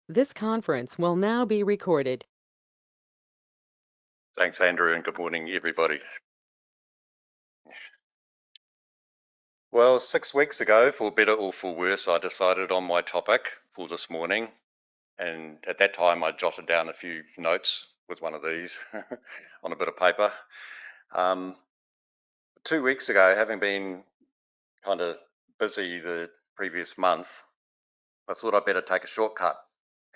This conference will now be recorded. Thanks, Andrew, and good morning, everybody. Well, 6 weeks ago, for better or for worse, I decided on my topic for this morning. And at that time, I jotted down a few notes with one of these on a bit of paper. 2 weeks ago, having been kind of busy the previous month, I thought I'd better take a shortcut.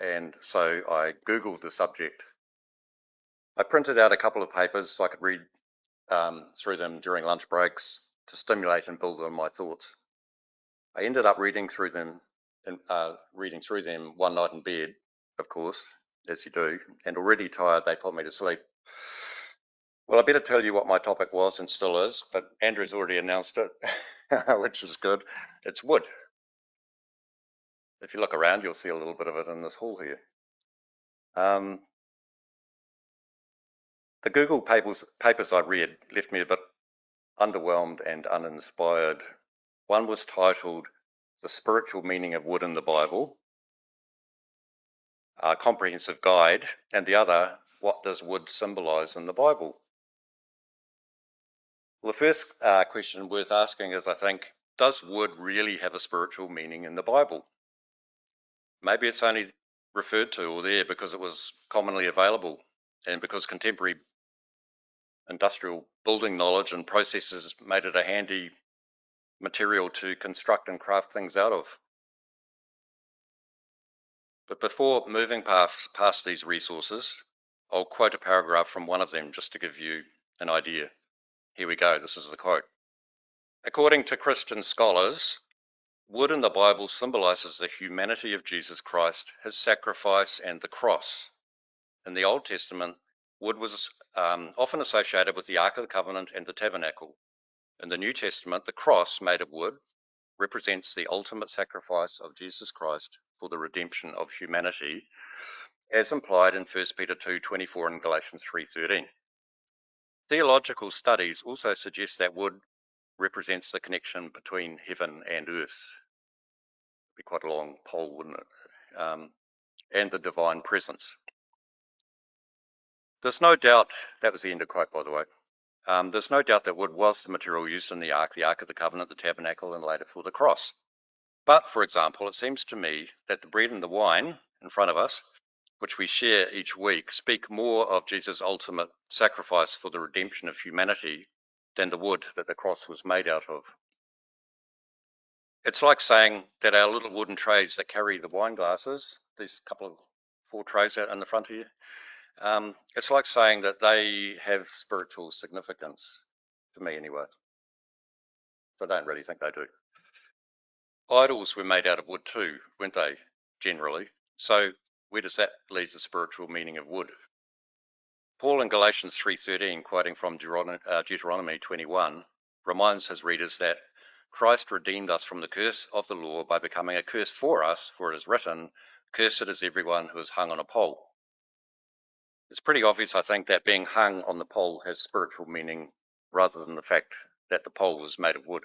And so I Googled the subject. I printed out a couple of papers so I could read through them during lunch breaks to stimulate and build on my thoughts. I ended up reading through them one night in bed, of course, as you do, and already tired, they put me to sleep. Well, I better tell you what my topic was and still is, but Andrew's already announced it, which is good. It's wood. If you look around, you'll see a little bit of it in this hall here. The Google papers I read left me a bit underwhelmed and uninspired. One was titled The Spiritual Meaning of Wood in the Bible, a comprehensive guide, and the other, what does wood symbolize in the Bible? Well, the first question worth asking is, I think, does wood really have a spiritual meaning in the Bible? Maybe it's only referred to or there because it was commonly available and because contemporary industrial building knowledge and processes made it a handy material to construct and craft things out of. But before moving past these resources, I'll quote a paragraph from one of them just to give you an idea. Here we go, this is the quote. According to Christian scholars, wood in the Bible symbolizes the humanity of Jesus Christ, his sacrifice, and the cross. In the Old Testament, wood was often associated with the Ark of the Covenant and the tabernacle. In the New Testament, the cross made of wood represents the ultimate sacrifice of Jesus Christ for the redemption of humanity, as implied in 1 Peter 2:24 and Galatians 3:13. Theological studies also suggest that wood represents the connection between heaven and earth. It'd be quite a long poll, wouldn't it? And the divine presence. There's no doubt, that was the end of quote, by the way. There's no doubt that wood was the material used in the Ark of the Covenant, the tabernacle, and later for the cross. But, for example, it seems to me that the bread and the wine in front of us, which we share each week, speak more of Jesus' ultimate sacrifice for the redemption of humanity than the wood that the cross was made out of. It's like saying that our little wooden trays that carry the wine glasses, these couple of 4 trays out in the front here, it's like saying that they have spiritual significance, to me anyway. I don't really think they do. Idols were made out of wood too, weren't they, generally? So where does that leave the spiritual meaning of wood? Paul in Galatians 3:13, quoting from Deuteronomy 21, reminds his readers that Christ redeemed us from the curse of the law by becoming a curse for us, for it is written, cursed is everyone who is hung on a pole. It's pretty obvious, I think, that being hung on the pole has spiritual meaning rather than the fact that the pole was made of wood.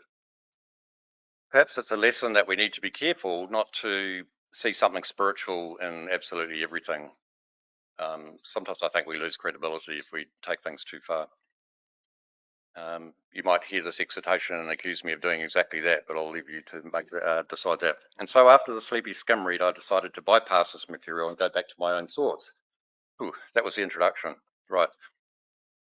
Perhaps it's a lesson that we need to be careful not to see something spiritual in absolutely everything. Sometimes I think we lose credibility if we take things too far. You might hear this exhortation and accuse me of doing exactly that, but I'll leave you to decide that. And so after the sleepy skim read, I decided to bypass this material and go back to my own thoughts. Ooh, that was the introduction. Right.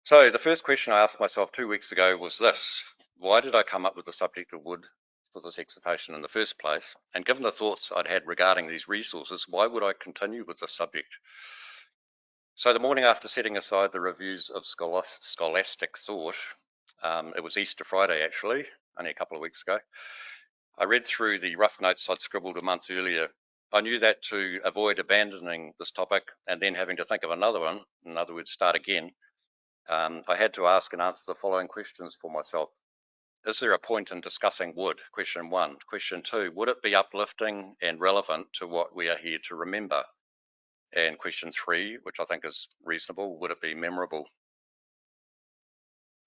So the first question I asked myself 2 weeks ago was this: why did I come up with the subject of wood for this exhortation in the first place? And given the thoughts I'd had regarding these resources, why would I continue with this subject? So the morning after setting aside the reviews of scholastic thought, it was Easter Friday actually, only a couple of weeks ago, I read through the rough notes I'd scribbled a month earlier. I knew that to avoid abandoning this topic and then having to think of another one, in other words, start again, I had to ask and answer the following questions for myself. Is there a point in discussing wood? Question 1. Question 2, would it be uplifting and relevant to what we are here to remember? And question 3, which I think is reasonable, would it be memorable?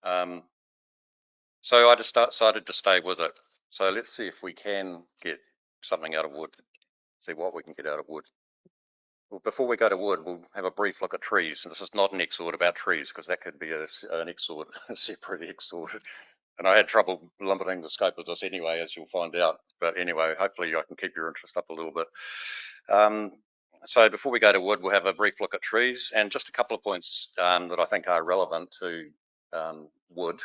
So I decided to stay with it. So let's see if we can get something out of wood, see what we can get out of wood. Well, before we go to wood, we'll have a brief look at trees. And this is not an exhort about trees, because that could be an exhort, a separate exhort. And I had trouble limiting the scope of this anyway, as you'll find out. But anyway, hopefully I can keep your interest up a little bit. So before we go to wood, we'll have a brief look at trees and just a couple of points that I think are relevant to wood.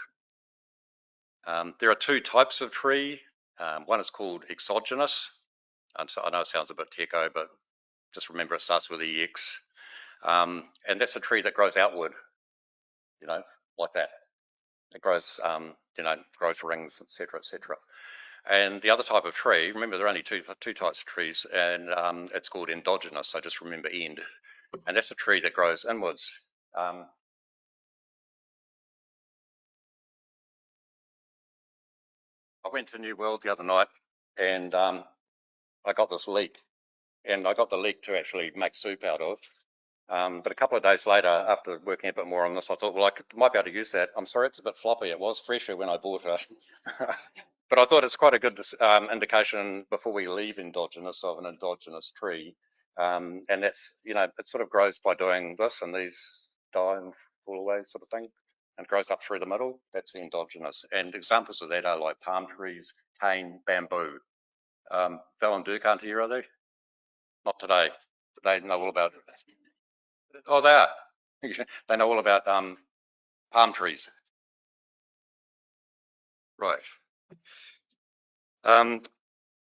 There are two types of tree. One is called exogenous. And so I know it sounds a bit techo, but just remember it starts with EX. And that's a tree that grows outward, like that. It grows, growth rings, etc., etc. And the other type of tree, remember there are only two types of trees, and it's called endogenous, so just remember end. And that's a tree that grows inwards. I went to New World the other night, and I got this leek, and I got the leek to actually make soup out of. But a couple of days later, after working a bit more on this, I thought, well, I might be able to use that. I'm sorry, it's a bit floppy. It was fresher when I bought it. But I thought it's quite a good indication before we leave endogenous of an endogenous tree. And that's, it sort of grows by doing this, and these die and fall away sort of thing, and grows up through the middle. That's the endogenous. And examples of that are like palm trees, cane, bamboo. Val and Duke aren't here, are they? Not today. They know all about it. Oh, they are. They know all about palm trees. Right. Um,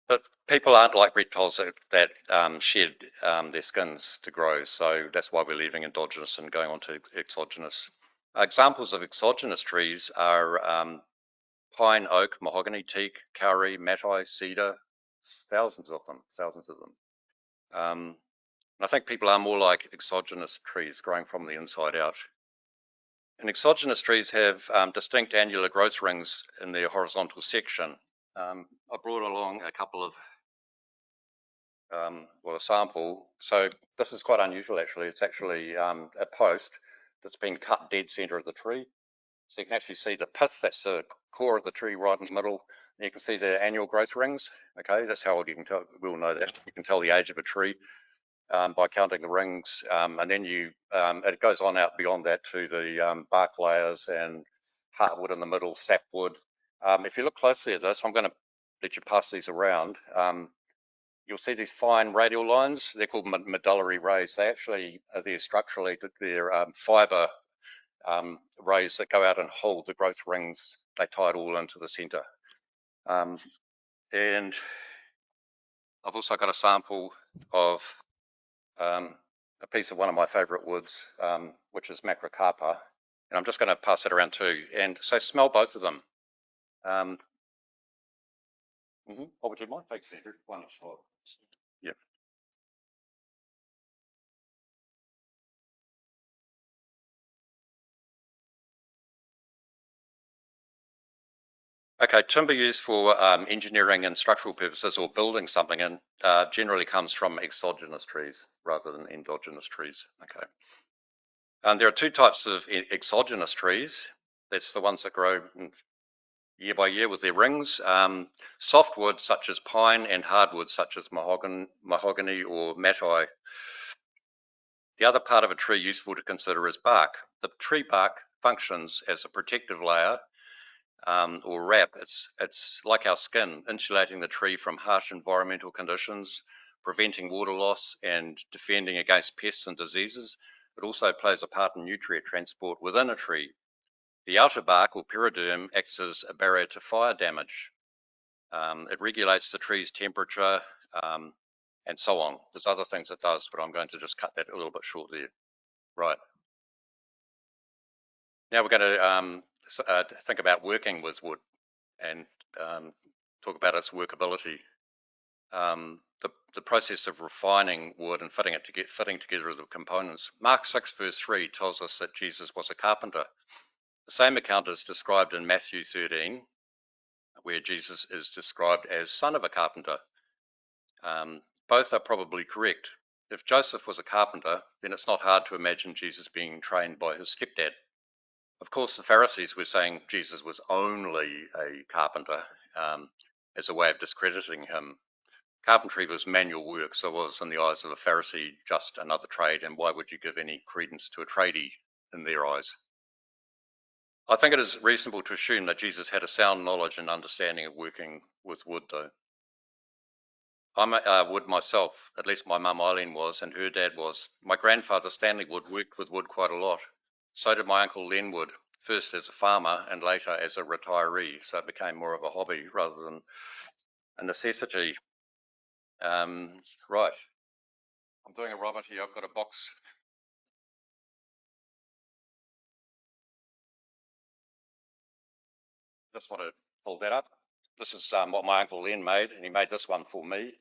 but people aren't like reptiles that shed their skins to grow, so that's why we're leaving endogenous and going on to exogenous. Examples of exogenous trees are pine, oak, mahogany, teak, kauri, matai, cedar, thousands of them, thousands of them. And I think people are more like exogenous trees growing from the inside out. And exogenous trees have distinct annular growth rings in their horizontal section. I brought along a couple of, a sample. So this is quite unusual actually. It's actually a post that's been cut dead center of the tree. So you can actually see the pith, that's the core of the tree right in the middle. And you can see the annual growth rings. Okay, that's how you can tell, we'll know that. You can tell the age of a tree by counting the rings, and then it goes on out beyond that to the bark layers and heartwood in the middle, sapwood. If you look closely at this, I'm going to let you pass these around. You'll see these fine radial lines. They're called medullary rays. They actually are there structurally. They're fiber rays that go out and hold the growth rings. They tie it all into the center. And I've also got a sample of a piece of one of my favorite woods, which is macrocarpa. And I'm just going to pass it around too. And so smell both of them. Oh, would you mind taking one shot? Yeah. Okay, timber used for engineering and structural purposes or building something in generally comes from exogenous trees rather than endogenous trees. Okay. And there are two types of exogenous trees. That's the ones that grow year by year with their rings. Softwood such as pine and hardwood such as mahogany or matai. The other part of a tree useful to consider is bark. The tree bark functions as a protective layer or wrap. It's like our skin, insulating the tree from harsh environmental conditions, preventing water loss and defending against pests and diseases. It also plays a part in nutrient transport within a tree. The outer bark or periderm acts as a barrier to fire damage. It regulates the tree's temperature and so on. There's other things it does, but I'm going to just cut that a little bit short there. Right. Now we're going to think about working with wood and talk about its workability. The process of refining wood and fitting together the components. Mark 6 verse 3 tells us that Jesus was a carpenter. The same account is described in Matthew 13, where Jesus is described as son of a carpenter. Both are probably correct. If Joseph was a carpenter, then it's not hard to imagine Jesus being trained by his stepdad. Of course, the Pharisees were saying Jesus was only a carpenter as a way of discrediting him. carpentry was manual work, so was in the eyes of a Pharisee just another trade, and why would you give any credence to a tradie in their eyes? I think it is reasonable to assume that Jesus had a sound knowledge and understanding of working with wood, though. I'm Wood myself, at least my mum Eileen was, and her dad was. My grandfather Stanley Wood worked with wood quite a lot. So did my uncle Len Wood, first as a farmer and later as a retiree, so it became more of a hobby rather than a necessity. Right, I'm doing a Robert here. I've got a box. Just want to pull that up. This is what my uncle Len made, and he made this one for me.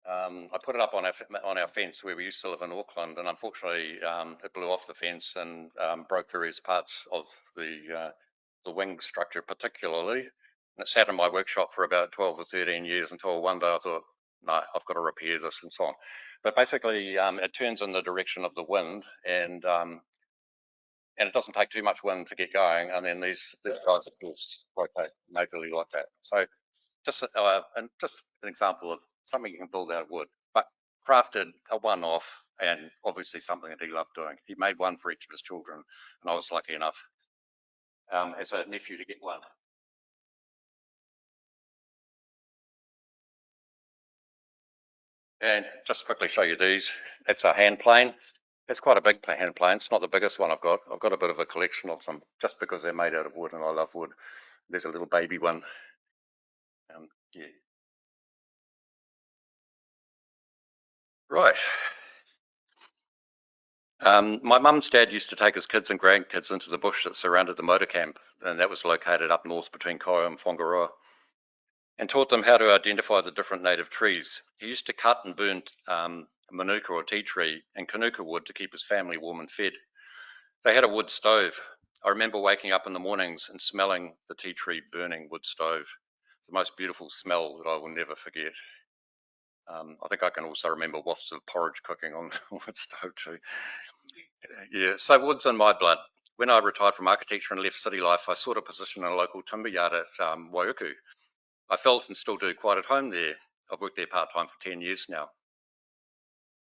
I put it up on our fence where we used to live in Auckland, and unfortunately it blew off the fence and broke various parts of the wing structure particularly. And it sat in my workshop for about 12 or 13 years until one day I thought, no, I've got to repair this and so on. But basically, it turns in the direction of the wind, and it doesn't take too much wind to get going. And then these guys, of course, rotate majorly like that. So just an example of something you can build out of wood, but crafted a one-off, and obviously something that he loved doing. He made one for each of his children, and I was lucky enough as a nephew to get one. And just to quickly show you these, it's a hand plane. It's quite a big hand plane. It's not the biggest one I've got. I've got a bit of a collection of them just because they're made out of wood, and I love wood. There's a little baby one. Yeah. Right. My mum's dad used to take his kids and grandkids into the bush that surrounded the motor camp, and that was located up north between Kaioi and Whangaroa, and taught them how to identify the different native trees. He used to cut and burn manuka or tea tree and kanuka wood to keep his family warm and fed. They had a wood stove. I remember waking up in the mornings and smelling the tea tree burning wood stove. It's the most beautiful smell that I will never forget. I think I can also remember wafts of porridge cooking on the wood stove too. Yeah, so wood's in my blood. When I retired from architecture and left city life, I sought a position in a local timber yard at Waiuku. I felt and still do quite at home there. I've worked there part-time for 10 years now.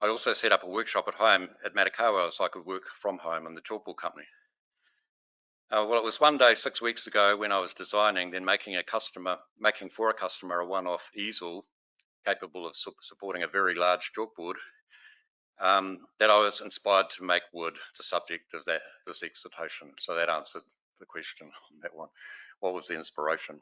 I also set up a workshop at home at Matakawa so I could work from home in the chalkboard company. Well, it was one day 6 weeks ago when I was designing, then making for a customer a one-off easel capable of supporting a very large chalkboard, that I was inspired to make wood the subject of this exhortation. So that answered the question on that one. What was the inspiration?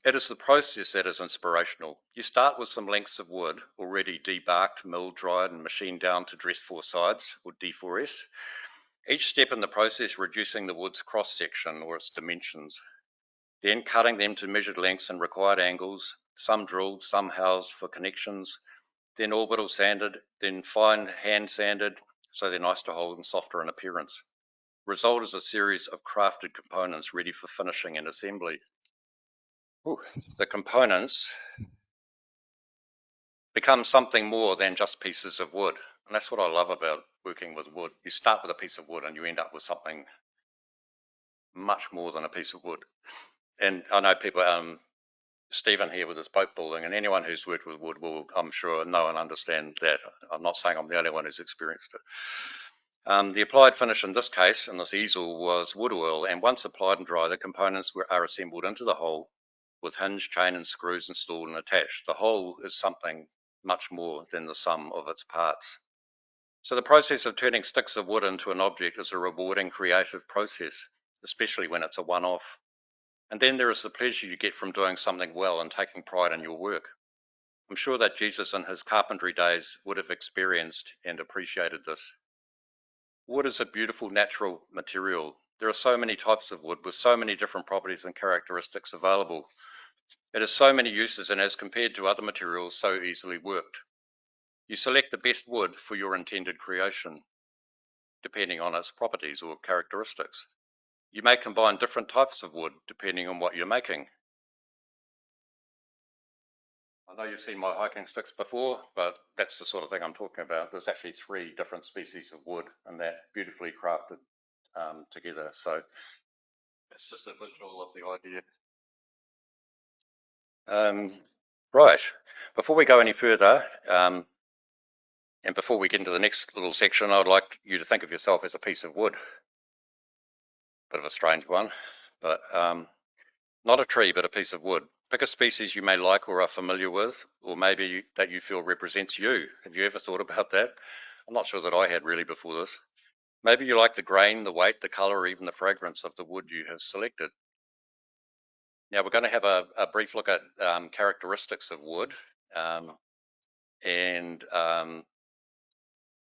It is the process that is inspirational. You start with some lengths of wood already debarked, milled, dried, and machined down to dress four sides, or D4S. Each step in the process reducing the wood's cross section or its dimensions, then cutting them to measured lengths and required angles, some drilled, some housed for connections, then orbital sanded, then fine hand sanded, so they're nice to hold and softer in appearance. Result is a series of crafted components ready for finishing and assembly. Ooh, the components become something more than just pieces of wood. And that's what I love about working with wood. You start with a piece of wood and you end up with something much more than a piece of wood. And I know people, Stephen here with his boat building, and anyone who's worked with wood will, I'm sure, know and understand that. I'm not saying I'm the only one who's experienced it. The applied finish in this case, in this easel, was wood oil, and once applied and dry, the components are assembled into the whole with hinge, chain, and screws installed and attached. The whole is something much more than the sum of its parts. So the process of turning sticks of wood into an object is a rewarding creative process, especially when it's a one-off. And then there is the pleasure you get from doing something well and taking pride in your work. I'm sure that Jesus in his carpentry days would have experienced and appreciated this. Wood is a beautiful natural material. There are so many types of wood with so many different properties and characteristics available. It has so many uses and as compared to other materials, so easily worked. You select the best wood for your intended creation, depending on its properties or characteristics. You may combine different types of wood depending on what you're making. I know you've seen my hiking sticks before, but that's the sort of thing I'm talking about. There's actually 3 different species of wood and they're beautifully crafted together. So it's just a visual of the idea. Right. Before we go any further, and before we get into the next little section, I'd like you to think of yourself as a piece of wood. Bit of a strange one, but not a tree, but a piece of wood. Pick a species you may like or are familiar with, or maybe that you feel represents you. Have you ever thought about that? I'm not sure that I had really before this. Maybe you like the grain, the weight, the color, or even the fragrance of the wood you have selected. Now we're going to have a brief look at characteristics of wood, and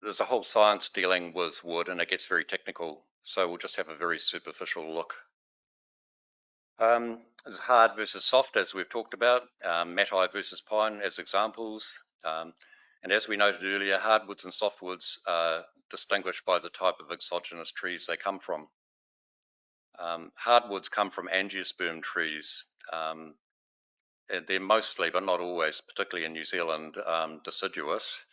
there's a whole science dealing with wood, and it gets very technical. So we'll just have a very superficial look. There's hard versus soft, as we've talked about, matai versus pine as examples. And as we noted earlier, hardwoods and softwoods are distinguished by the type of exogenous trees they come from. Hardwoods come from angiosperm trees. They're mostly, but not always, particularly in New Zealand, deciduous.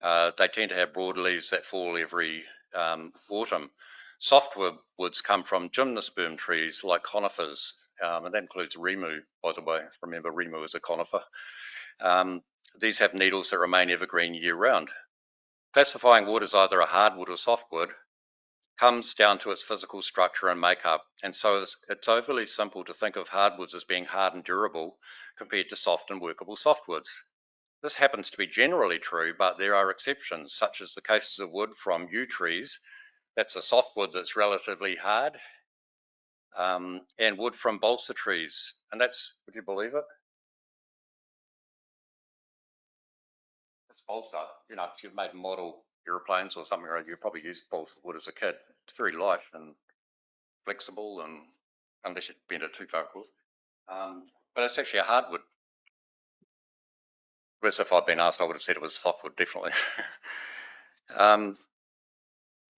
They tend to have broad leaves that fall every autumn. Softwoods come from gymnosperm trees like conifers, and that includes rimu, by the way. Remember, rimu is a conifer. These have needles that remain evergreen year round. Classifying wood as either a hardwood or softwood comes down to its physical structure and makeup, and so it's overly simple to think of hardwoods as being hard and durable compared to soft and workable softwoods. This happens to be generally true, but there are exceptions, such as the cases of wood from yew trees. That's a softwood that's relatively hard, and wood from balsa trees, and that's, would you believe it? It's balsa. You know, if you've made model airplanes or something, you probably used balsa wood as a kid. It's very light and flexible, and unless you bend it too far, of course. But it's actually a hardwood. Whereas if I'd been asked, I would have said it was softwood, definitely.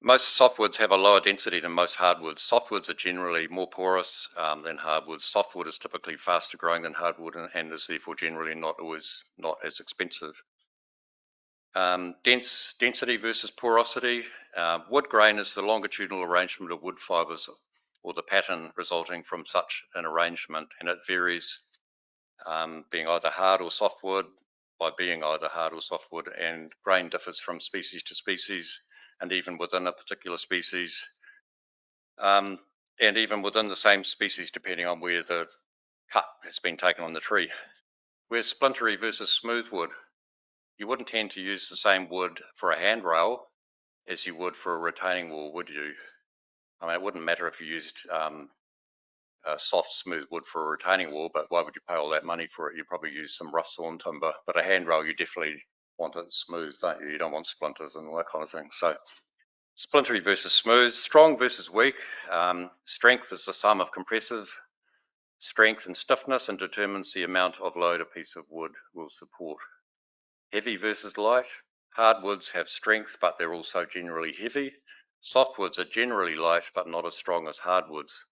Most softwoods have a lower density than most hardwoods. Softwoods are generally more porous than hardwoods. Softwood is typically faster growing than hardwood and is therefore generally not as expensive. Density versus porosity. Wood grain is the longitudinal arrangement of wood fibers or the pattern resulting from such an arrangement, and it varies being either hard or softwood by being either hard or softwood, and grain differs from species to species and even within a particular species, and even within the same species depending on where the cut has been taken on the tree. Whereas splintery versus smooth wood, you wouldn't tend to use the same wood for a handrail as you would for a retaining wall, would you? I mean, it wouldn't matter if you used soft, smooth wood for a retaining wall, but why would you pay all that money for it? You probably use some rough sawn timber, but a handrail, you definitely want it smooth, don't you? You don't want splinters and all that kind of thing. So splintery versus smooth, strong versus weak. Strength is the sum of compressive strength and stiffness and determines the amount of load a piece of wood will support. Heavy versus light. Hardwoods have strength, but they're also generally heavy. Softwoods are generally light, but not as strong as hardwoods.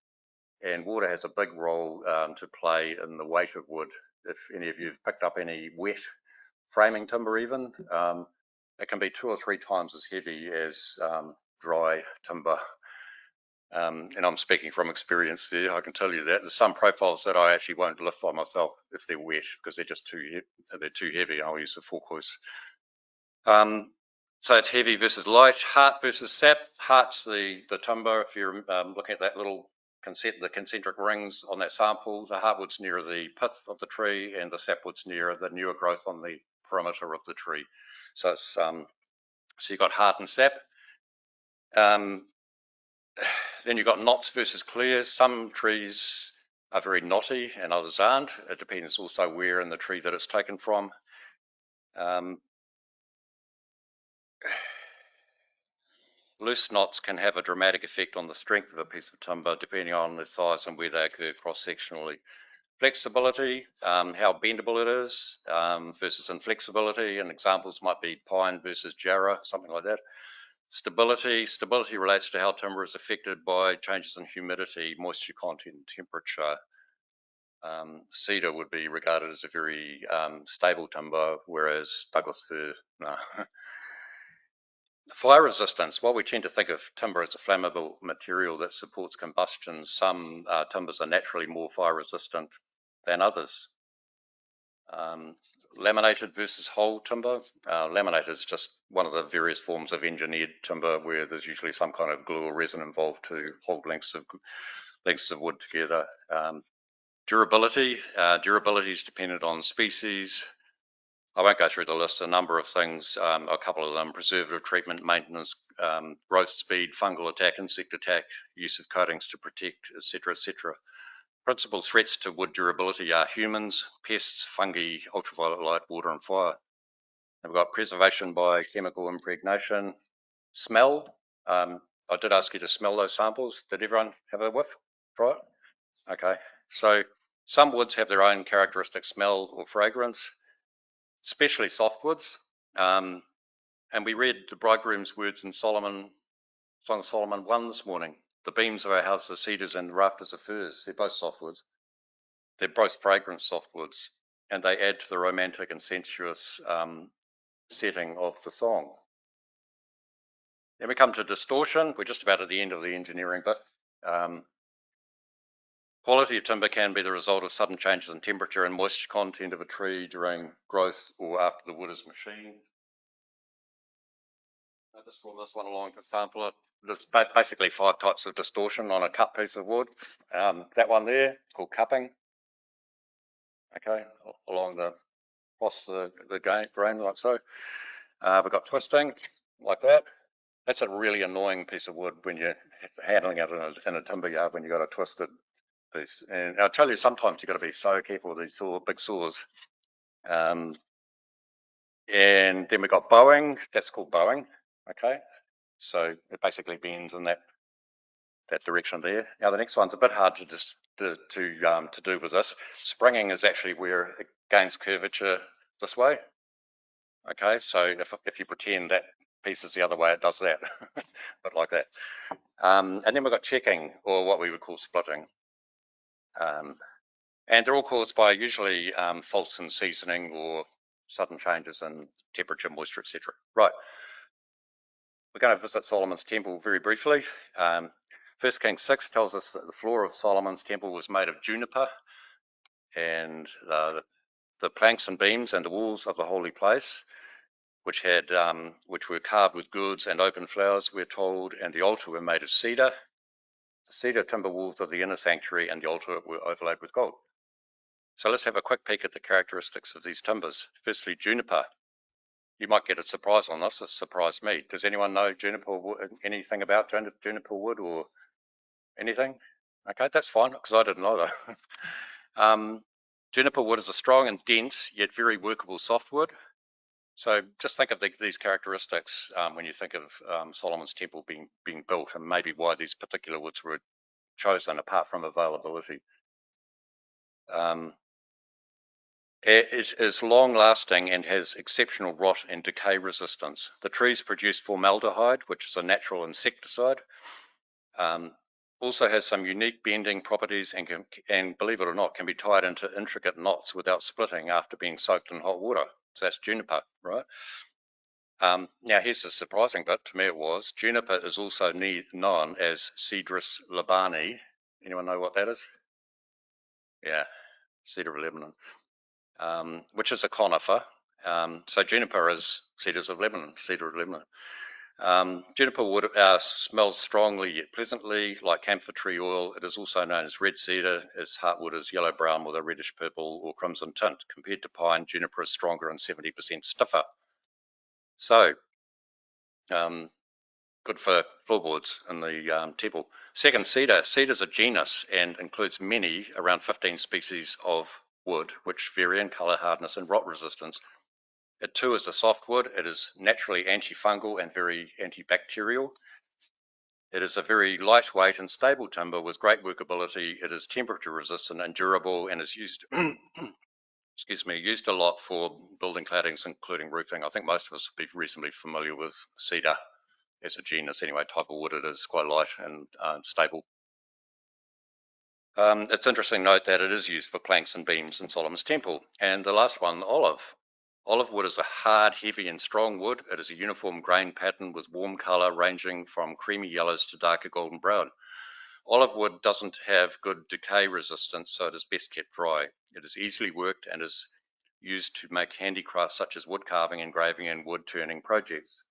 And water has a big role to play in the weight of wood. If any of you have picked up any wet framing timber even, it can be 2 or 3 times as heavy as dry timber. And I'm speaking from experience there, I can tell you that. There's some profiles that I actually won't lift by myself if they're wet because they're just too heavy. I'll use the fork hoist. So it's heavy versus light, heart versus sap. Heart's the timber. If you're looking at that little the concentric rings on that sample, the heartwood's nearer the pith of the tree and the sapwood's nearer the newer growth on the perimeter of the tree. So it's so you've got heart and sap. Then you've got knots versus clears. Some trees are very knotty and others aren't. It depends also where in the tree that it's taken from. Loose knots can have a dramatic effect on the strength of a piece of timber depending on the size and where they occur cross-sectionally. Flexibility, how bendable it is versus inflexibility, and examples might be pine versus jarrah, something like that. Stability relates to how timber is affected by changes in humidity, moisture content, and temperature. Cedar would be regarded as a very stable timber, whereas Douglas fir, no. Fire resistance. While we tend to think of timber as a flammable material that supports combustion, some timbers are naturally more fire resistant than others. Laminated versus whole timber. Laminated is just one of the various forms of engineered timber where there's usually some kind of glue or resin involved to hold lengths of wood together. Durability. Durability is dependent on species. I won't go through the list. A number of things, a couple of them: preservative treatment, maintenance, growth speed, fungal attack, insect attack, use of coatings to protect, etc., etc. Principal threats to wood durability are humans, pests, fungi, ultraviolet light, water, and fire. And we've got preservation by chemical impregnation. Smell. I did ask you to smell those samples. Did everyone have a whiff? Try it? Okay. So some woods have their own characteristic smell or fragrance, especially softwoods. And we read the bridegroom's words in Song of Solomon 1 this morning. The beams of our house are cedars and the rafters are firs. They're both softwoods. They're both fragrant softwoods, and they add to the romantic and sensuous setting of the song. Then we come to distortion. We're just about at the end of the engineering bit. Quality of timber can be the result of sudden changes in temperature and moisture content of a tree during growth or after the wood is machined. I just brought this one along to sample it. There's basically 5 types of distortion on a cut piece of wood. That one there, it's called cupping. Okay, across the grain like so. We've got twisting, like that. That's a really annoying piece of wood when you're handling it in a timber yard when you've got a twisted piece. And I'll tell you, sometimes you've got to be so careful with these big saws. And then we've got bowing. That's called bowing. Okay, so it basically bends in that direction there. Now the next one's a bit hard to do with this. Springing is actually where it gains curvature this way. Okay, so if you pretend that piece is the other way, it does that, but like that. And then we've got checking, or what we would call splitting. And they're all caused by usually faults in seasoning or sudden changes in temperature, moisture, etc. Right, we're going to visit Solomon's temple very briefly. 1 Kings 6 tells us that the floor of Solomon's temple was made of juniper, and the planks and beams and the walls of the holy place, which were carved with gourds and open flowers, we're told, and the altar were made of cedar. The cedar timber walls of the inner sanctuary and the altar were overlaid with gold. So let's have a quick peek at the characteristics of these timbers. Firstly, juniper. You might get a surprise on this. It surprised me. Does anyone know juniper wood, anything about juniper wood or anything? Okay, that's fine, because I didn't know that. Juniper wood is a strong and dense, yet very workable softwood. So just think of these characteristics when you think of Solomon's temple being built, and maybe why these particular woods were chosen apart from availability. It is long-lasting and has exceptional rot and decay resistance. The trees produce formaldehyde, which is a natural insecticide. Also has some unique bending properties and believe it or not, can be tied into intricate knots without splitting after being soaked in hot water. So that's juniper, right? Now here's the surprising bit, to me it was, juniper is also known as Cedrus libani. Anyone know what that is? Yeah, cedar of Lebanon, which is a conifer. So juniper is cedars of Lebanon, cedar of Lebanon. Juniper wood smells strongly yet pleasantly, like camphor tree oil. It is also known as red cedar, as heartwood is yellow-brown with a reddish purple or crimson tint. Compared to pine, juniper is stronger and 70% stiffer. So, good for floorboards in the temple. Second, cedar. Cedar is a genus and includes many, around 15 species of wood, which vary in colour, hardness and rot resistance. It too is a softwood. It is naturally antifungal and very antibacterial. It is a very lightweight and stable timber with great workability. It is temperature resistant and durable and is used, used a lot for building claddings, including roofing. I think most of us would be reasonably familiar with cedar as a genus anyway, type of wood. It is quite light and stable. It's interesting to note that it is used for planks and beams in Solomon's temple. And the last one, olive. Olive wood is a hard, heavy and strong wood. It is a uniform grain pattern with warm colour ranging from creamy yellows to darker golden brown. Olive wood doesn't have good decay resistance, so it is best kept dry. It is easily worked and is used to make handicrafts such as wood carving, engraving, and wood turning projects.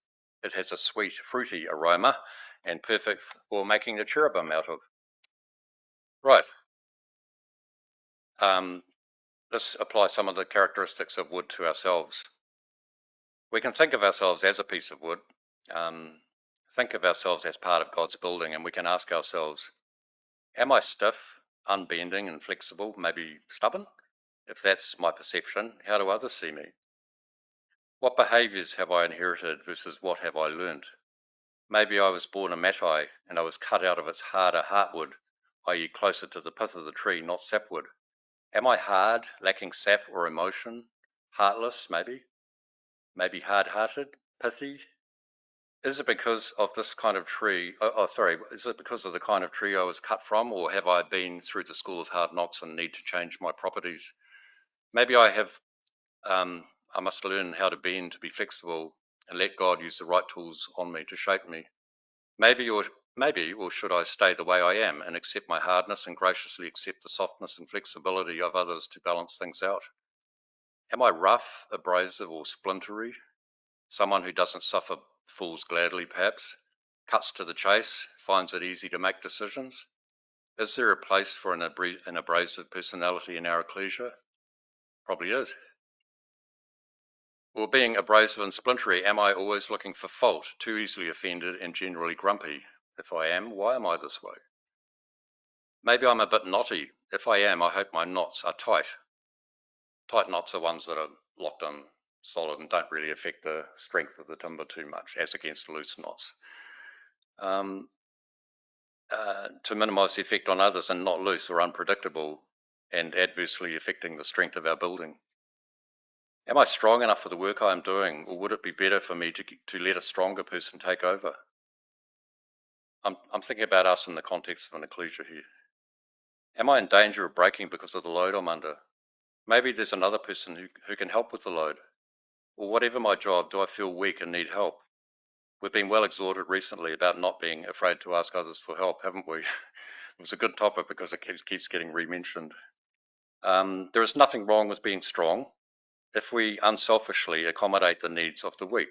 It has a sweet, fruity aroma and perfect for making a cherubim out of. Right. This applies some of the characteristics of wood to ourselves. We can think of ourselves as a piece of wood, think of ourselves as part of God's building, and we can ask ourselves, am I stiff, unbending, and flexible, maybe stubborn? If that's my perception, how do others see me? What behaviours have I inherited versus what have I learned? Maybe I was born a Matai and I was cut out of its harder heartwood, i.e. closer to the pith of the tree, not sapwood. Am I hard, lacking sap or emotion? Heartless, maybe? Maybe hard-hearted? Pithy? Is it because of this kind of tree, is it because of the kind of tree I was cut from, or have I been through the school of hard knocks and need to change my properties? Maybe I must learn how to bend, to be flexible, and let God use the right tools on me to shape me. Maybe, or should I stay the way I am and accept my hardness and graciously accept the softness and flexibility of others to balance things out? Am I rough, abrasive, or splintery? Someone who doesn't suffer fools gladly, perhaps, cuts to the chase, finds it easy to make decisions? Is there a place for an abrasive personality in our ecclesia? Probably is. Or being abrasive and splintery, am I always looking for fault, too easily offended and generally grumpy? If I am, why am I this way? Maybe I'm a bit knotty. If I am, I hope my knots are tight. Tight knots are ones that are locked in solid and don't really affect the strength of the timber too much, as against loose knots. To minimise the effect on others and not loose or unpredictable and adversely affecting the strength of our building. Am I strong enough for the work I am doing, or would it be better for me to let a stronger person take over? I'm thinking about us in the context of an ecclesia here. Am I in danger of breaking because of the load I'm under? Maybe there's another person who can help with the load. Or whatever my job, do I feel weak and need help? We've been well exhorted recently about not being afraid to ask others for help, haven't we? It was a good topic because it keeps getting re-mentioned. There is nothing wrong with being strong if we unselfishly accommodate the needs of the weak.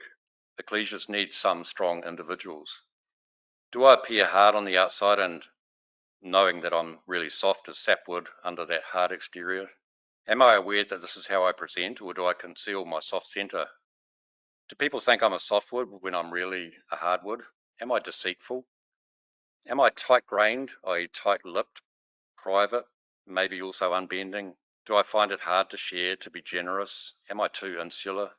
Ecclesias need some strong individuals. Do I appear hard on the outside and knowing that I'm really soft as sapwood under that hard exterior? Am I aware that this is how I present, or do I conceal my soft centre? Do people think I'm a softwood when I'm really a hardwood? Am I deceitful? Am I tight-grained, i.e. tight-lipped, private, maybe also unbending? Do I find it hard to share, to be generous? Am I too insular?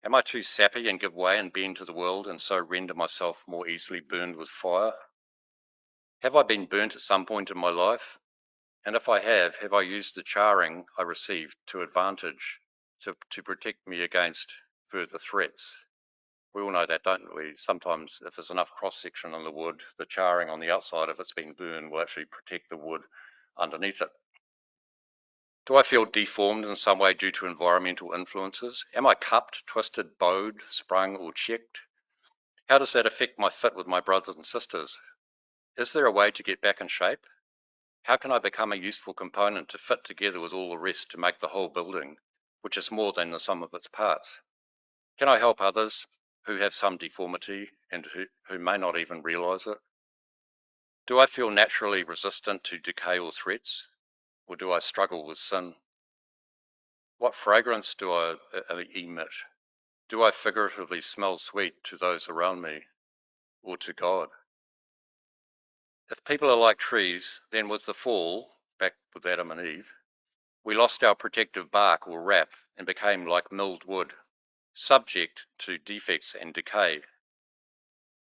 Am I too sappy and give way and bend to the world and so render myself more easily burned with fire? Have I been burnt at some point in my life? And if I have I used the charring I received to advantage to protect me against further threats? We all know that, don't we? Sometimes if there's enough cross-section on the wood, the charring on the outside, if it's been burned, will actually protect the wood underneath it. Do I feel deformed in some way due to environmental influences? Am I cupped, twisted, bowed, sprung, or checked? How does that affect my fit with my brothers and sisters? Is there a way to get back in shape? How can I become a useful component to fit together with all the rest to make the whole building, which is more than the sum of its parts? Can I help others who have some deformity and who may not even realise it? Do I feel naturally resistant to decay or threats, or do I struggle with sin? What fragrance do I emit? Do I figuratively smell sweet to those around me or to God? If people are like trees, then with the fall, back with Adam and Eve, we lost our protective bark or wrap and became like milled wood, subject to defects and decay.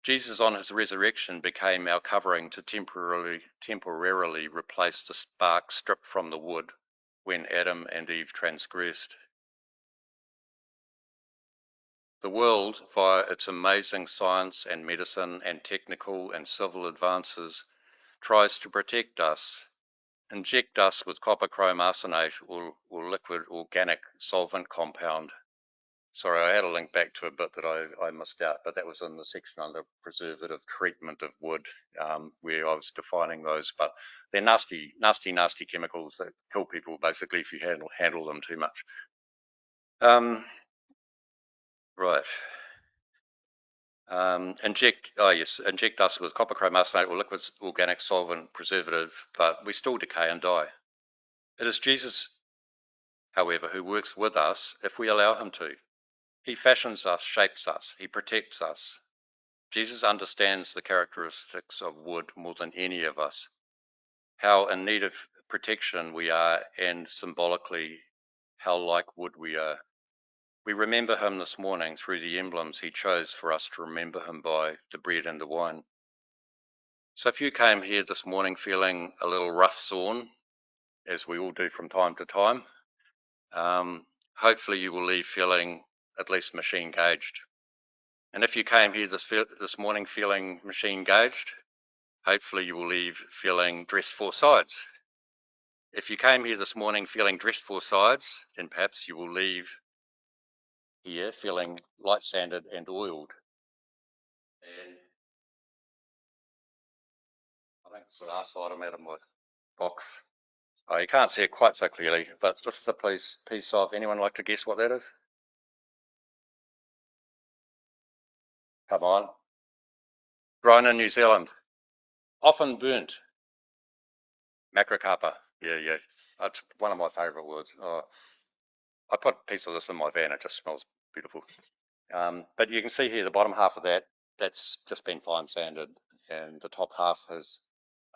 Jesus on his resurrection became our covering to temporarily replace the bark stripped from the wood when Adam and Eve transgressed. The world, via its amazing science and medicine and technical and civil advances, tries to protect us, inject us with copper chrome arsenate or liquid organic solvent compound. Sorry, I had a link back to a bit that I missed out, but that was in the section under preservative treatment of wood, where I was defining those. But they're nasty, nasty, nasty chemicals that kill people basically if you handle them too much. Right. Inject us with copper chromasonate or liquid organic solvent preservative, but we still decay and die. It is Jesus, however, who works with us if we allow him to. He fashions us, shapes us, he protects us. Jesus understands the characteristics of wood more than any of us, how in need of protection we are, and symbolically how like wood we are. We remember him this morning through the emblems he chose for us to remember him by, the bread and the wine. So if you came here this morning feeling a little rough sawn, as we all do from time to time, hopefully you will leave feeling at least machine gauged. And if you came here this morning feeling machine gauged, hopefully you will leave feeling dressed for sides. If you came here this morning feeling dressed for sides, then perhaps you will leave here feeling light sanded and oiled. And I think it's the last item out of my box. Oh, you can't see it quite so clearly, but this is a piece of, anyone like to guess what that is? Come on. Grown in New Zealand. Often burnt. Macrocarpa. Yeah. That's one of my favourite words. Oh, I put a piece of this in my van. It just smells beautiful. But you can see here the bottom half of that's just been fine sanded, and the top half has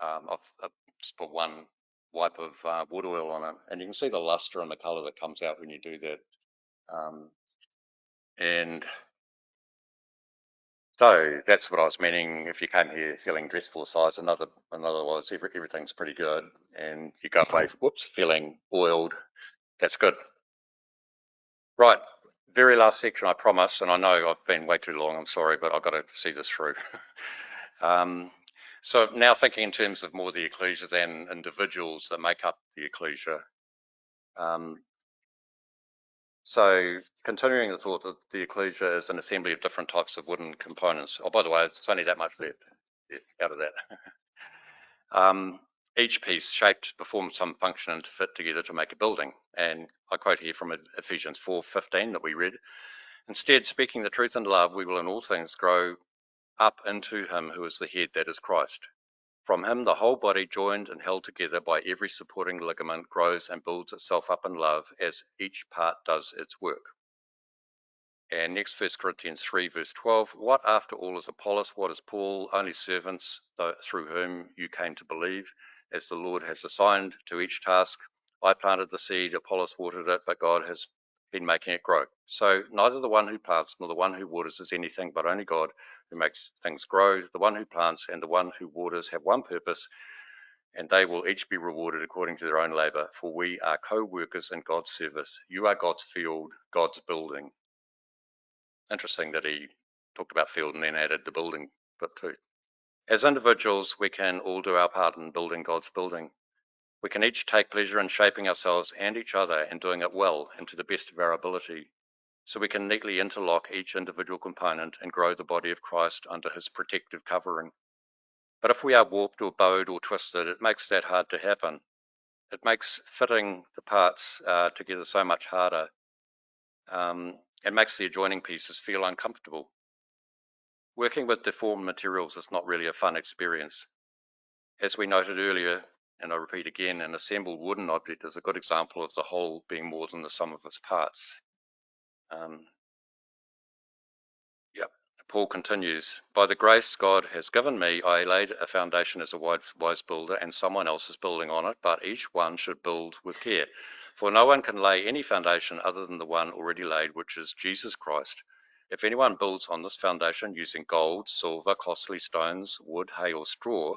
I've just put one wipe of wood oil on it, and you can see the luster and the colour that comes out when you do that. And so that's what I was meaning. If you came here feeling dressed for size, in other words, everything's pretty good, and you go away, whoops, feeling oiled, that's good. Right, very last section, I promise, and I know I've been way too long, I'm sorry, but I've got to see this through. So now thinking in terms of more the ecclesia than individuals that make up the ecclesia. So continuing the thought that the ecclesia is an assembly of different types of wooden components. Oh, by the way, it's only that much left out of that. Each piece shaped performs some function and to fit together to make a building. And I quote here from Ephesians 4:15 that we read. Instead, speaking the truth in love, we will in all things grow up into him who is the head, that is Christ. From him, the whole body, joined and held together by every supporting ligament, grows and builds itself up in love as each part does its work. And next, 1 Corinthians 3, verse 12. What after all is Apollos? What is Paul? Only servants through whom you came to believe, as the Lord has assigned to each task. I planted the seed, Apollos watered it, but God has been making it grow. So neither the one who plants nor the one who waters is anything, but only God who makes things grow. The one who plants and the one who waters have one purpose, and they will each be rewarded according to their own labor. For we are co-workers in God's service. You are God's field, God's building. Interesting that he talked about field and then added the building bit too. As individuals, we can all do our part in building God's building. We can each take pleasure in shaping ourselves and each other and doing it well and to the best of our ability, so we can neatly interlock each individual component and grow the body of Christ under his protective covering. But if we are warped or bowed or twisted, it makes that hard to happen. It makes fitting the parts together so much harder. It makes the adjoining pieces feel uncomfortable. Working with deformed materials is not really a fun experience. As we noted earlier, and I repeat again, an assembled wooden object is a good example of the whole being more than the sum of its parts. Paul continues, by the grace God has given me, I laid a foundation as a wise builder, and someone else is building on it, but each one should build with care. For no one can lay any foundation other than the one already laid, which is Jesus Christ. If anyone builds on this foundation using gold, silver, costly stones, wood, hay, or straw,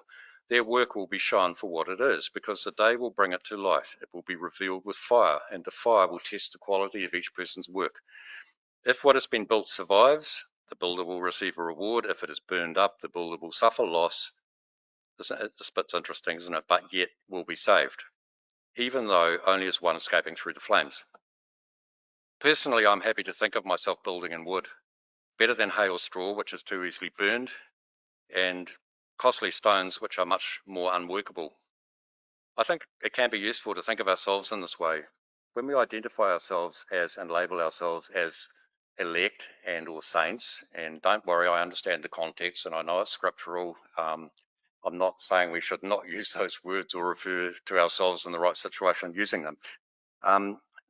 their work will be shown for what it is, because the day will bring it to light. It will be revealed with fire, and the fire will test the quality of each person's work. If what has been built survives, the builder will receive a reward. If it is burned up, the builder will suffer loss. This bit's interesting, isn't it? But yet will be saved, even though only as one escaping through the flames. Personally, I'm happy to think of myself building in wood, better than hay or straw, which is too easily burned, and costly stones, which are much more unworkable. I think it can be useful to think of ourselves in this way. when we identify ourselves as and label ourselves as elect and or saints, and don't worry, I understand the context and I know it's scriptural. I'm not saying we should not use those words or refer to ourselves in the right situation using them.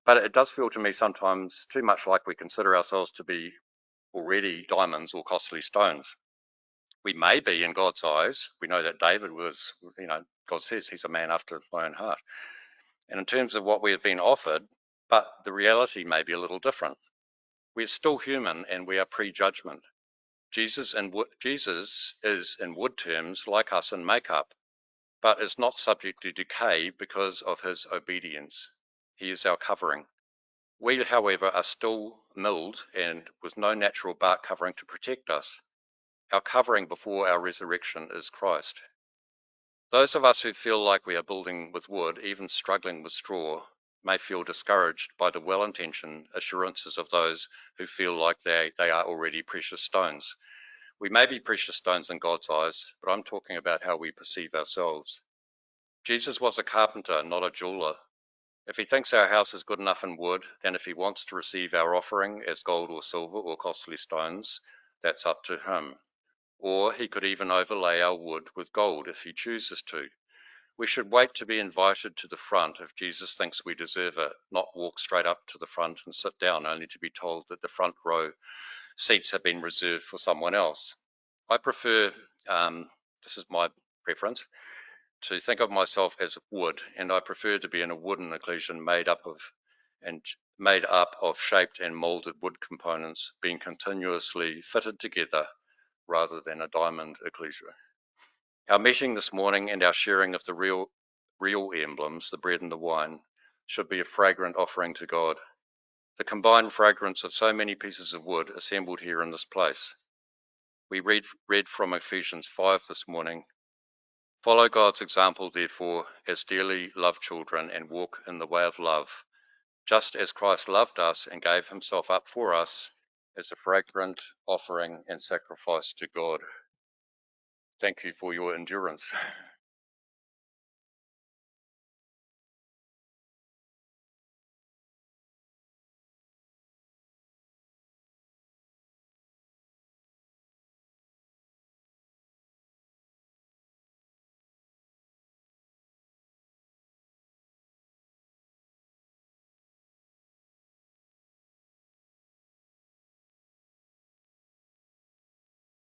But it does feel to me sometimes too much like we consider ourselves to be already diamonds or costly stones. We may be in God's eyes. We know that David was, God says he's a man after my own heart. And in terms of what we have been offered, but the reality may be a little different. We're still human and we are pre-judgment. Jesus is, in wood terms, like us in makeup, but is not subject to decay because of his obedience. He is our covering. We, however, are still milled and with no natural bark covering to protect us. Our covering before our resurrection is Christ. Those of us who feel like we are building with wood, even struggling with straw, may feel discouraged by the well-intentioned assurances of those who feel like they are already precious stones. We may be precious stones in God's eyes, but I'm talking about how we perceive ourselves. Jesus was a carpenter, not a jeweler. If he thinks our house is good enough in wood, then if he wants to receive our offering as gold or silver or costly stones, that's up to him. Or he could even overlay our wood with gold if he chooses to. We should wait to be invited to the front if Jesus thinks we deserve it, not walk straight up to the front and sit down only to be told that the front row seats have been reserved for someone else. I prefer, this is my preference, to think of myself as wood, and I prefer to be in a wooden ecclesia made up of shaped and molded wood components being continuously fitted together rather than a diamond ecclesia. Our meeting this morning and our sharing of the real emblems, the bread and the wine, should be a fragrant offering to God. The combined fragrance of so many pieces of wood assembled here in this place. We read from Ephesians 5 this morning. Follow God's example, therefore, as dearly loved children, and walk in the way of love, just as Christ loved us and gave himself up for us as a fragrant offering and sacrifice to God. Thank you for your endurance.